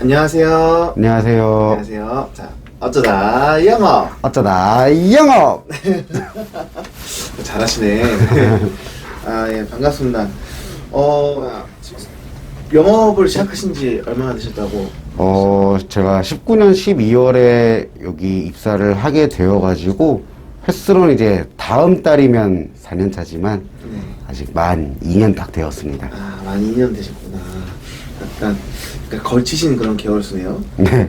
안녕하세요. 안녕하세요. 안녕하세요. 자, 어쩌다 영업. 어쩌다 영업. 잘하시네. 아, 예, 반갑습니다. 영업을 시작하신 지 얼마나 되셨다고? 제가 19년 12월에 여기 입사를 하게 되어가지고 횟수로는 이제 다음 달이면 4년 차지만 네. 아직 만 2년 딱 되었습니다. 아, 만 2년 되셨구나. 약간 걸치신 그런 계열수네요. 네.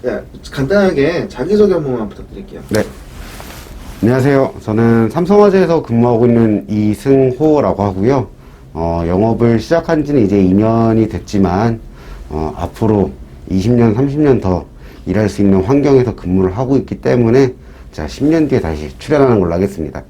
야, 간단하게 자기소개 한 번만 부탁드릴게요. 네. 안녕하세요. 저는 삼성화재에서 근무하고 있는 이승호라고 하고요. 영업을 시작한 지는 이제 2년이 됐지만, 앞으로 20년, 30년 더 일할 수 있는 환경에서 근무를 하고 있기 때문에, 제가 10년 뒤에 다시 출연하는 걸로 하겠습니다.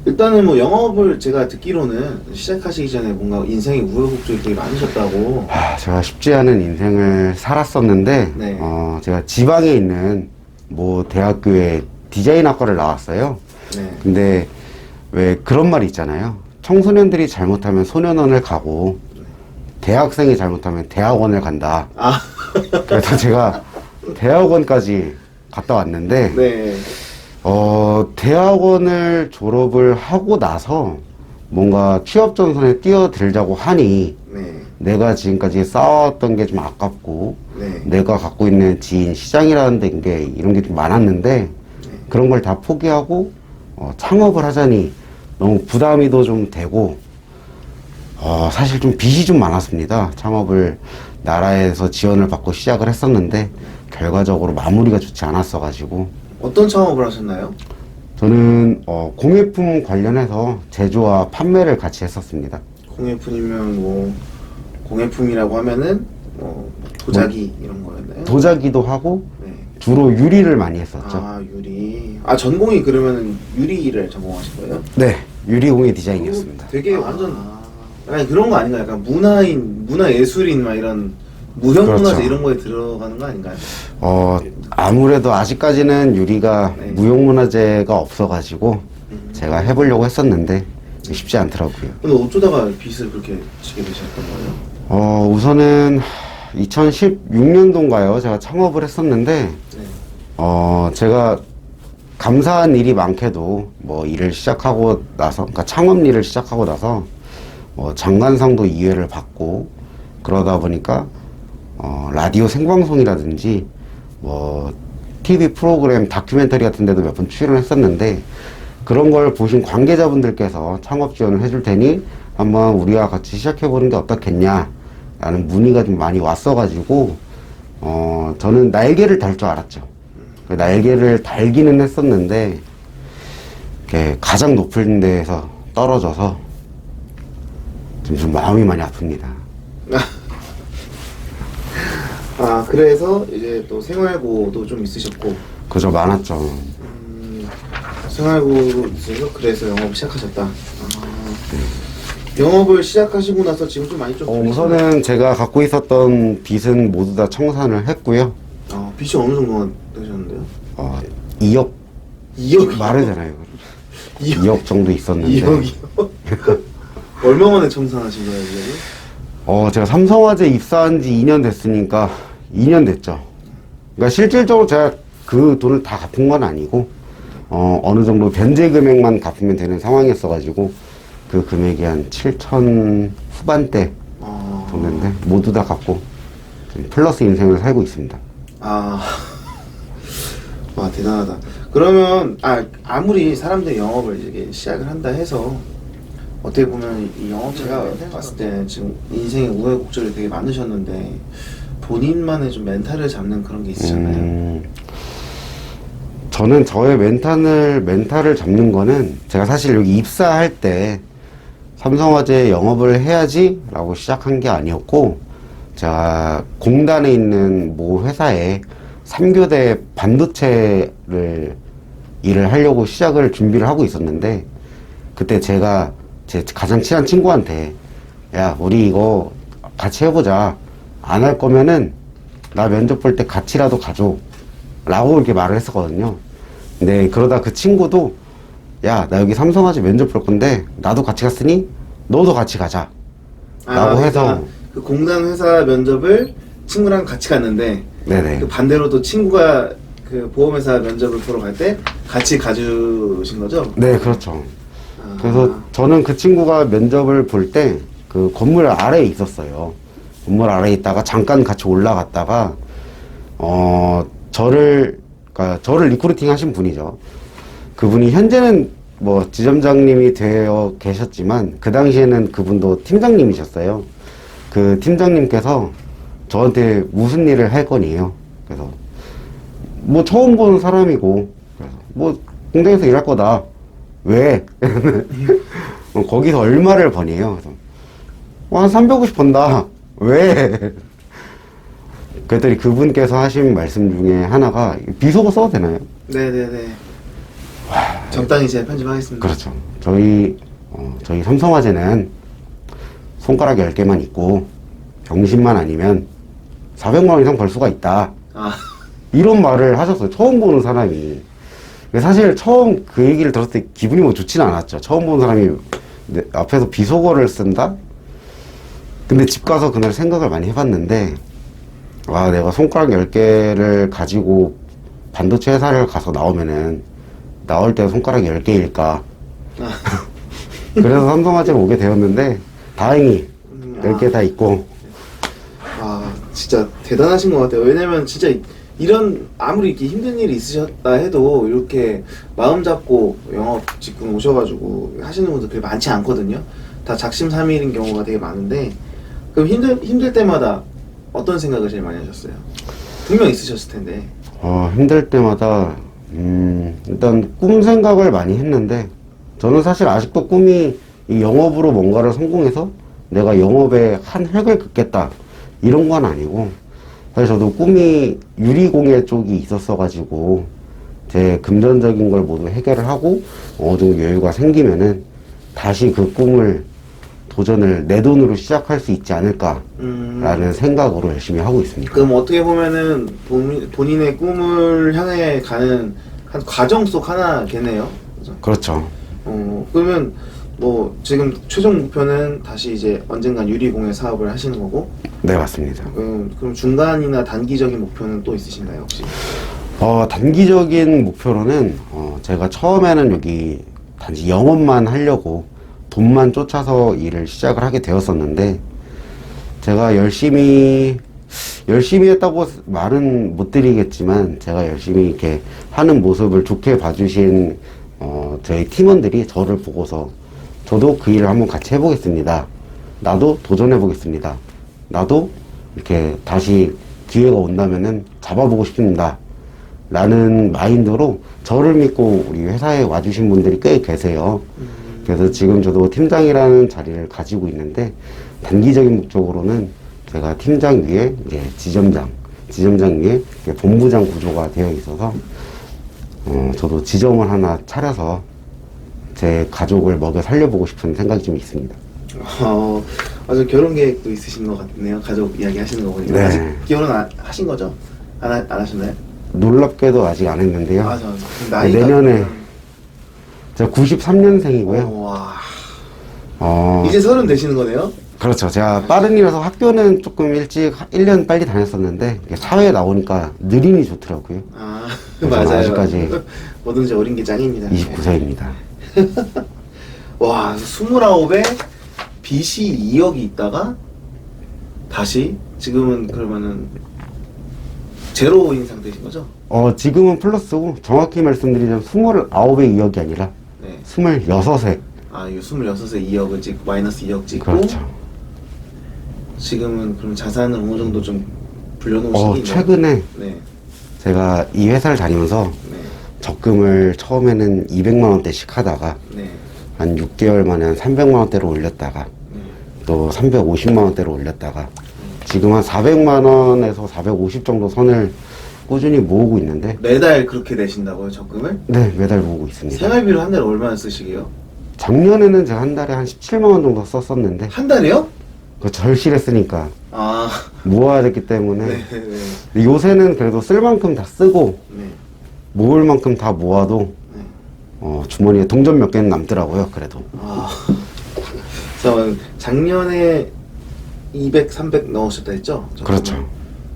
일단은 뭐 영업을 제가 듣기로는 시작하시기 전에 뭔가 인생의 우여곡절이 되게 많으셨다고. 제가 쉽지 않은 인생을 살았었는데, 네. 제가 지방에 있는 뭐 대학교에 디자인학과를 나왔어요. 네. 근데 왜 그런 말이 있잖아요. 청소년들이 잘못하면 소년원을 가고 대학생이 잘못하면 대학원을 간다. 아, 그래서 제가 대학원까지 갔다 왔는데 네. 대학원을 졸업을 하고 나서 뭔가 취업 전선에 뛰어들자고 하니 네. 내가 지금까지 쌓아왔던 게 좀 아깝고 네. 내가 갖고 있는 지인 시장이라는 게 이런 게 좀 많았는데 그런 걸 다 포기하고 창업을 하자니 너무 부담이도 좀 되고 사실 좀 빚이 좀 많았습니다. 창업을 나라에서 지원을 받고 시작을 했었는데 결과적으로 마무리가 좋지 않았어 가지고 어떤 창업을 하셨나요? 저는 공예품 관련해서 제조와 판매를 같이 했었습니다. 공예품이면 뭐 공예품이라고 하면은 도자기 이런 거였나요? 도자기도 하고 네. 주로 유리를 많이 했었죠. 아, 유리. 아, 전공이 그러면은 유리를 전공하신 거예요? 네, 유리공예 디자인이었습니다. 되게 완전 약간 그런 거 아닌가요? 약간 문화예술인 막 이런 무형문화재 그렇죠. 이런 거에 들어가는 거 아닌가요? 아무래도 아직까지는 유리가 네. 무형문화재가 없어가지고 제가 해보려고 했었는데 쉽지 않더라고요. 근데 어쩌다가 빚을 그렇게 지게 되셨던 거예요? 우선은 2016년도인가요? 제가 창업을 했었는데 네. 제가 감사한 일이 많게도 뭐 일을 시작하고 나서, 그러니까 창업 일을 시작하고 나서 장관상도 2회를 받고 그러다 보니까 라디오 생방송이라든지 뭐 TV 프로그램 다큐멘터리 같은 데도 몇 번 출연했었는데 그런 걸 보신 관계자분들께서 창업 지원을 해줄 테니 한번 우리와 같이 시작해보는 게 어떻겠냐 라는 문의가 좀 많이 왔어가지고 저는 날개를 달 줄 알았죠. 그 날개를 달기는 했었는데 이렇게 가장 높은 데에서 떨어져서 좀 마음이 많이 아픕니다. 아, 그래서 이제 또 생활고도 좀 있으셨고, 그저 많았죠. 생활고도 있어서 그래서 영업을 시작하셨다. 영업을 시작하시고 나서 지금 좀 많이 좀 우선은 제가 갖고 있었던 빚은 모두 다 청산을 했고요. 빚이 어느 정도 되셨는데요? 2억 2억 말하잖아요. 2억 정도 있었는데 2억이요? 얼마 만에 청산하신 거예요, 이게? 제가 삼성화재 입사한 지 2년 됐으니까 2년 됐죠. 그러니까 실질적으로 제가 그 돈을 다 갚은 건 아니고 어느 정도 변제 금액만 갚으면 되는 상황이었어가지고 그 금액이 한 7천 후반대 정도인데 모두 다 갚고 좀 플러스 인생을 살고 있습니다. 와, 대단하다. 그러면 아무리 사람들이 영업을 이렇게 시작을 한다 해서 어떻게 보면 이 영업 제가 봤을 때 지금 인생의 우여곡절이 되게 많으셨는데 본인만의 좀 멘탈을 잡는 그런 게 있으셨나요? 저는 저의 멘탈을 잡는 거는 제가 사실 여기 입사할 때 삼성화재 영업을 해야지 라고 시작한 게 아니었고 제가 공단에 있는 모 회사에 3교대 반도체를 일을 하려고 시작을 준비를 하고 있었는데 그때 제가 제 가장 친한 친구한테 야 우리 이거 같이 해보자 안 할 거면은 나 면접 볼 때 같이라도 가줘 라고 이렇게 말을 했었거든요. 근데 그러다 그 친구도 야 나 여기 삼성화재 면접 볼 건데 나도 같이 갔으니 너도 같이 가자 라고 해서 그 공단 회사 면접을 친구랑 같이 갔는데 네네. 그 반대로도 친구가 그 보험회사 면접을 보러 갈 때 같이 가주신 거죠? 네, 그렇죠. 아. 그래서 저는 그 친구가 면접을 볼 때 그 건물 아래에 있었어요. 건물 아래에 있다가 잠깐 같이 올라갔다가 그러니까 저를 리크루팅 하신 분이죠. 그분이 현재는 뭐 지점장님이 되어 계셨지만 그 당시에는 그분도 팀장님이셨어요. 그 팀장님께서 저한테 무슨 일을 할 거니요. 그래서 뭐 처음 보는 사람이고 그래서 뭐 공장에서 일할 거다. 왜? 거기서 얼마를 버니에요? 그래서 한 350 번다. 왜? 그랬더니 그분께서 하신 말씀 중에 하나가 비속어 써도 되나요? 네네네. 적당히 제가 편집하겠습니다. 그렇죠. 저희 삼성화재는 손가락 10개만 있고 병신만 아니면 400만 원 이상 벌 수가 있다. 아, 이런 말을 하셨어요. 처음 보는 사람이. 사실 처음 그 얘기를 들었을 때 기분이 뭐 좋지는 않았죠. 처음 보는 사람이 내 앞에서 비속어를 쓴다? 근데 집 가서 그날 생각을 많이 해봤는데 와, 내가 손가락 10개를 가지고 반도체 회사를 가서 나오면은 나올 때 손가락 10개일까? 그래서 삼성화재로 오게 되었는데 다행히 10개 다 있고. 아, 진짜 대단하신 것 같아요. 왜냐면 진짜 이런 아무리 이렇게 힘든 일이 있으셨다 해도 이렇게 마음 잡고 영업 직군 오셔가지고 하시는 분들 그렇게 많지 않거든요. 다 작심삼일인 경우가 되게 많은데 그럼 힘들 때마다 어떤 생각을 제일 많이 하셨어요? 분명 있으셨을 텐데. 힘들 때마다 일단 꿈 생각을 많이 했는데 저는 사실 아직도 꿈이 이 영업으로 뭔가를 성공해서 내가 영업에 한 획을 긋겠다 이런 건 아니고 사실 저도 꿈이 유리공예 쪽이 있었어 가지고 제 금전적인 걸 모두 해결을 하고 어느 정도 여유가 생기면은 다시 그 꿈을 도전을 내 돈으로 시작할 수 있지 않을까라는 생각으로 열심히 하고 있습니다. 그럼 어떻게 보면은 본인의 꿈을 향해 가는 한 과정 속 하나겠네요. 그죠? 그렇죠. 그러면 뭐 지금 최종 목표는 다시 이제 언젠간 유리공예 사업을 하시는 거고. 네, 맞습니다. 그럼 중간이나 단기적인 목표는 또 있으신가요 혹시? 단기적인 목표로는 제가 처음에는 여기 단지 영업만 하려고 돈만 쫓아서 일을 시작을 하게 되었었는데 제가 열심히 했다고 말은 못 드리겠지만 제가 열심히 이렇게 하는 모습을 좋게 봐주신 저희 팀원들이 저를 보고서 저도 그 일을 한번 같이 해보겠습니다. 나도 도전해보겠습니다. 나도 이렇게 다시 기회가 온다면은 잡아보고 싶습니다. 라는 마인드로 저를 믿고 우리 회사에 와주신 분들이 꽤 계세요. 그래서 지금 저도 팀장이라는 자리를 가지고 있는데 단기적인 목적으로는 제가 팀장 위에 이제 지점장 위에 본부장 구조가 되어 있어서 저도 지점을 하나 차려서 제 가족을 먹여 살려보고 싶은 생각이 좀 있습니다. 아주 결혼 계획도 있으신 것 같네요. 가족 이야기 하시는 거 보니까. 네. 아직 결혼 하신 거죠? 안 하셨나요? 놀랍게도 아직 안 했는데요. 나이가 내년에 제가 93년생이고요. 와. 이제 30 되시는 거네요? 그렇죠. 제가 빠른이라서 학교는 조금 일찍 1년 빨리 다녔었는데 사회에 나오니까 느림이 좋더라고요. 맞아요. 아직까지 뭐든지 어린 게 짱입니다. 29세입니다. 와, 29에 빚이 2억이 있다가 다시 지금은 그러면은 제로인 상태이신 거죠? 지금은 플러스고 정확히 말씀드리자면 29에 2억이 아니라 네. 26에. 이거 26에 2억을 찍고 마이너스 2억 찍고. 그렇죠. 지금은 그럼 자산을 어느 정도 좀 불려놓으시긴 최근에 네. 제가 이 회사를 다니면서 네. 적금을 처음에는 200만 원대씩 하다가 네. 한 6개월 만에 한 300만 원대로 올렸다가 네. 또 350만 원대로 올렸다가 지금 한 400만 원에서 450 정도 선을 꾸준히 모으고 있는데 매달 그렇게 내신다고요, 적금을? 네, 매달 모으고 있습니다. 생활비로 한 달에 얼마나 쓰시게요? 작년에는 제가 한 달에 한 17만 원 정도 썼었는데 한 달에요? 그 절실했으니까 아, 모아야 됐기 때문에 네, 네, 요새는 그래도 쓸 만큼 다 쓰고 네. 모을 만큼 다 모아도 네. 주머니에 동전 몇 개는 남더라고요. 그래도 그래서 작년에 200, 300 넣으셨다 했죠? 그렇죠.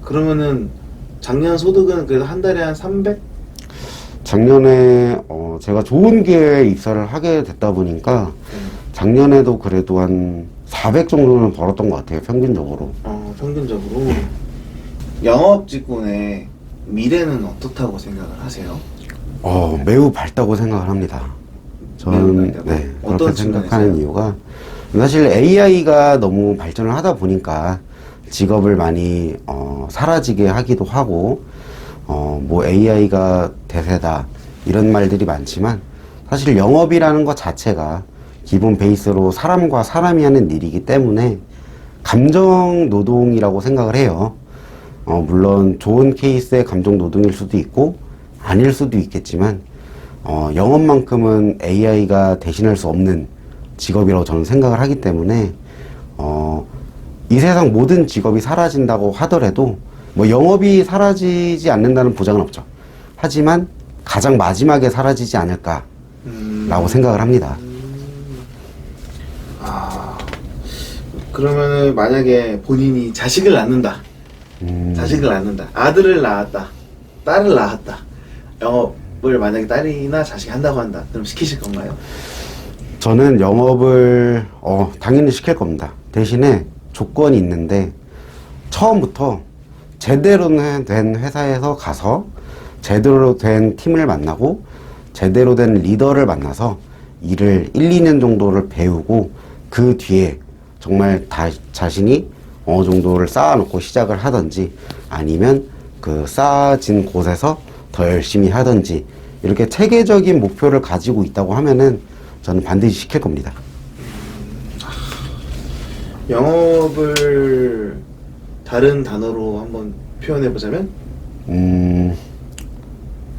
그러면은 작년 소득은 그래도 한 달에 한 300? 작년에 제가 좋은 기회에 입사를 하게 됐다 보니까 작년에도 그래도 한 400 정도는 벌었던 것 같아요, 평균적으로. 평균적으로. 영업 직군의 미래는 어떻다고 생각을 하세요? 매우 밝다고 생각을 합니다. 매우 저는 밝다고? 네, 어떤 그렇게 생각하는 측면에서요? 이유가 사실 AI가 너무 발전을 하다 보니까 직업을 많이 사라지게 하기도 하고 뭐 AI가 대세다 이런 말들이 많지만 사실 영업이라는 것 자체가 기본 베이스로 사람과 사람이 하는 일이기 때문에 감정 노동이라고 생각을 해요. 물론 좋은 케이스의 감정 노동일 수도 있고 아닐 수도 있겠지만 영업만큼은 AI가 대신할 수 없는 직업이라고 저는 생각을 하기 때문에 이 세상 모든 직업이 사라진다고 하더라도 뭐 영업이 사라지지 않는다는 보장은 없죠. 하지만 가장 마지막에 사라지지 않을까라고 생각을 합니다. 그러면은 만약에 본인이 자식을 낳는다. 자식을 낳는다. 아들을 낳았다. 딸을 낳았다. 영업을 만약에 딸이나 자식이 한다고 한다. 그럼 시키실 건가요? 저는 영업을 당연히 시킬 겁니다. 대신에 조건이 있는데 처음부터 제대로 된 회사에서 가서 제대로 된 팀을 만나고 제대로 된 리더를 만나서 일을 1, 2년 정도를 배우고 그 뒤에 정말 자신이 어느 정도를 쌓아놓고 시작을 하든지 아니면 그 쌓아진 곳에서 더 열심히 하든지 이렇게 체계적인 목표를 가지고 있다고 하면은 저는 반드시 시킬 겁니다. 영업을 다른 단어로 한번 표현해 보자면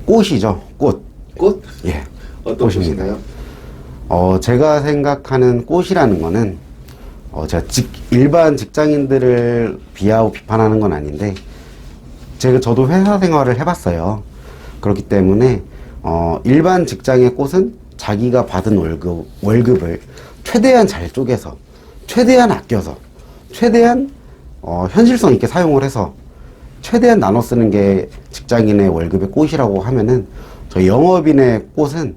꽃이죠. 꽃. 꽃? 예. 어떤 꽃입니다. 꽃인가요? 제가 생각하는 꽃이라는 거는 제가 일반 직장인들을 비하하고 비판하는 건 아닌데 저도 회사 생활을 해봤어요. 그렇기 때문에 일반 직장의 꽃은 자기가 받은 월급을 최대한 잘 쪼개서 최대한 아껴서 최대한 현실성 있게 사용을 해서 최대한 나눠 쓰는 게 직장인의 월급의 꽃이라고 하면은 저 영업인의 꽃은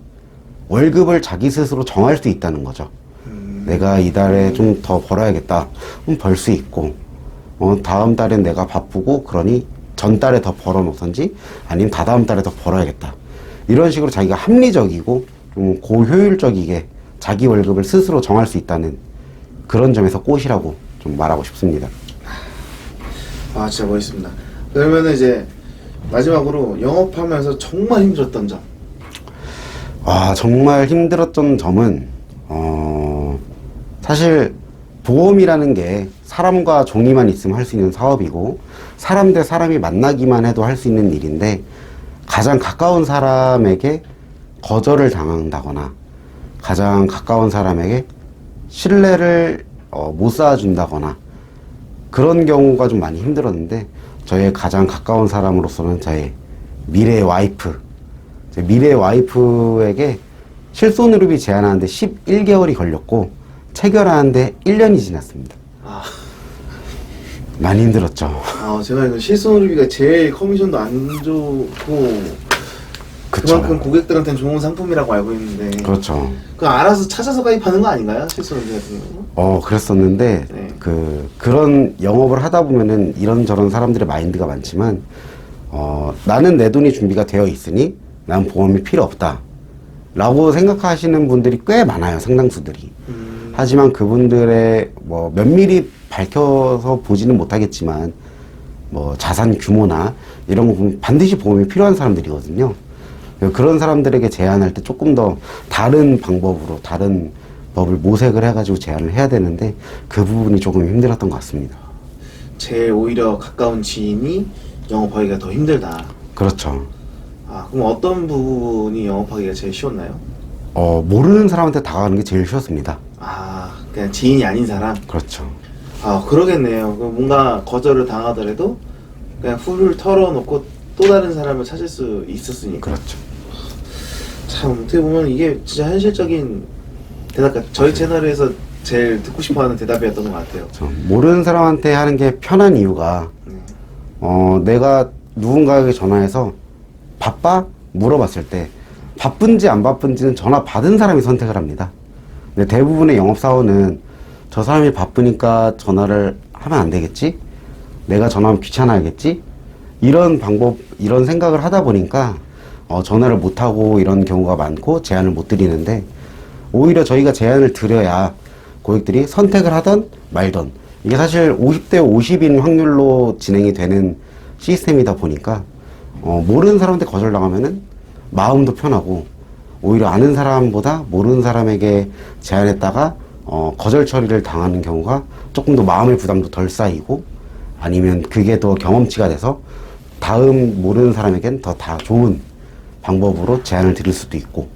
월급을 자기 스스로 정할 수 있다는 거죠. 내가 이달에 좀 더 벌어야겠다. 그럼 벌 수 있고 다음 달엔 내가 바쁘고 그러니 전달에 더 벌어 놓던지 아니면 다다음 달에 더 벌어야겠다. 이런 식으로 자기가 합리적이고 좀 고효율적이게 자기 월급을 스스로 정할 수 있다는 그런 점에서 꽃이라고 좀 말하고 싶습니다. 진짜 멋있습니다. 그러면은 이제 마지막으로 영업하면서 정말 힘들었던 점. 정말 힘들었던 점은 사실 보험이라는 게 사람과 종이만 있으면 할 수 있는 사업이고 사람 대 사람이 만나기만 해도 할 수 있는 일인데 가장 가까운 사람에게 거절을 당한다거나 가장 가까운 사람에게 신뢰를 못 쌓아준다거나 그런 경우가 좀 많이 힘들었는데 저의 가장 가까운 사람으로서는 저의 미래의 와이프 제 미래의 와이프에게 실손의료비 제한하는데 11개월이 걸렸고 체결하는데 1년이 지났습니다. 많이 힘들었죠. 제가 알기로 실손의료비가 제일 커미션도 안 좋고 그쵸. 그만큼 고객들한테는 좋은 상품이라고 알고 있는데 그렇죠. 그 알아서 찾아서 가입하는 거 아닌가요? 실손의료비 같은 거? 그랬었는데 네. 그런 영업을 하다 보면은 이런저런 사람들의 마인드가 많지만 나는 내 돈이 준비가 되어 있으니 난 보험이 필요 없다 라고 생각하시는 분들이 꽤 많아요. 상당수들이. 하지만 그분들의 뭐 면밀히 밝혀서 보지는 못하겠지만 뭐 자산 규모나 이런 거 보면 반드시 보험이 필요한 사람들이거든요. 그런 사람들에게 제안할 때 조금 더 다른 방법으로 다른 법을 모색을 해가지고 제안을 해야 되는데 그 부분이 조금 힘들었던 것 같습니다. 제일 오히려 가까운 지인이 영업하기가 더 힘들다. 그렇죠. 그럼 어떤 부분이 영업하기가 제일 쉬웠나요? 모르는 사람한테 다가가는 게 제일 쉬웠습니다. 그냥 지인이 아닌 사람? 그렇죠. 그러겠네요. 뭔가 거절을 당하더라도 그냥 훌훌 털어놓고 또 다른 사람을 찾을 수 있었으니까. 그렇죠. 참 어떻게 보면 이게 진짜 현실적인 대답 같아요. 저희 채널에서 제일 듣고 싶어하는 대답이었던 것 같아요. 모르는 사람한테 하는 게 편한 이유가 내가 누군가에게 전화해서 바빠? 물어봤을 때 바쁜지 안 바쁜지는 전화 받은 사람이 선택을 합니다. 근데 대부분의 영업사원은 저 사람이 바쁘니까 전화를 하면 안 되겠지? 내가 전화하면 귀찮아야겠지? 이런 방법, 이런 생각을 하다 보니까 전화를 못하고 이런 경우가 많고 제안을 못 드리는데, 오히려 저희가 제안을 드려야 고객들이 선택을 하던 말던, 이게 사실 50대 50인 확률로 진행이 되는 시스템이다 보니까 모르는 사람한테 거절당하면은 마음도 편하고, 오히려 아는 사람보다 모르는 사람에게 제안했다가 거절 처리를 당하는 경우가 조금 더 마음의 부담도 덜 쌓이고, 아니면 그게 더 경험치가 돼서 다음 모르는 사람에겐 더 다 좋은 방법으로 제안을 드릴 수도 있고,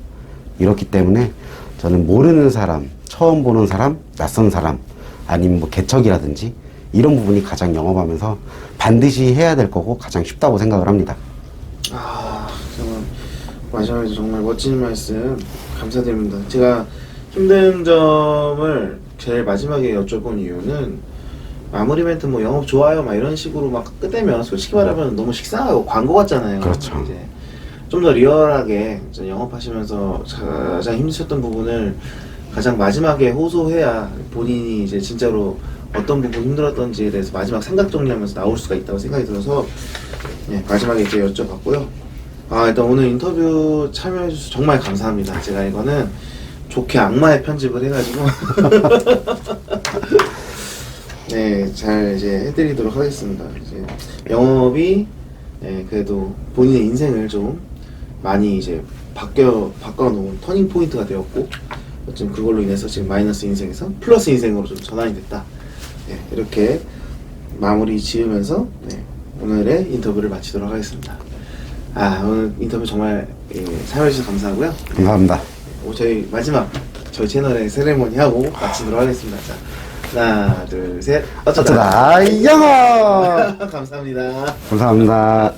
이렇기 때문에 저는 모르는 사람, 처음 보는 사람, 낯선 사람, 아니면 뭐 개척이라든지 이런 부분이 가장 영업하면서 반드시 해야 될 거고 가장 쉽다고 생각을 합니다. 정말 마지막에 정말 멋진 말씀 감사드립니다. 제가 힘든 점을 제일 마지막에 여쭤본 이유는, 마무리 멘트 뭐 영업 좋아요 막 이런 식으로 막 끝내면 솔직히 말하면 너무 식상하고 광고 같잖아요. 그렇죠. 이제 좀 더 리얼하게 이제 영업하시면서 가장 힘드셨던 부분을 가장 마지막에 호소해야 본인이 이제 진짜로 어떤 부분 힘들었던지에 대해서 마지막 생각 정리하면서 나올 수가 있다고 생각이 들어서 마지막에 이제 여쭤봤고요. 일단 오늘 인터뷰 참여해 주셔서 정말 감사합니다. 제가 이거는 좋게 악마의 편집을 해가지고 잘 이제 해드리도록 하겠습니다. 이제 영업이 그래도 본인의 인생을 좀 많이 이제 바꿔놓은 터닝 포인트가 되었고, 어쨌든 그걸로 인해서 지금 마이너스 인생에서 플러스 인생으로 좀 전환이 됐다. 이렇게 마무리 지으면서 오늘의 인터뷰를 마치도록 하겠습니다. 오늘 인터뷰 정말 참여해주셔서 감사하고요. 감사합니다. 저희 마지막 저희 채널의 세레모니 하고 마치도록 하겠습니다. 자, 하나, 둘, 셋. 어쩌다 영업! 감사합니다. 감사합니다.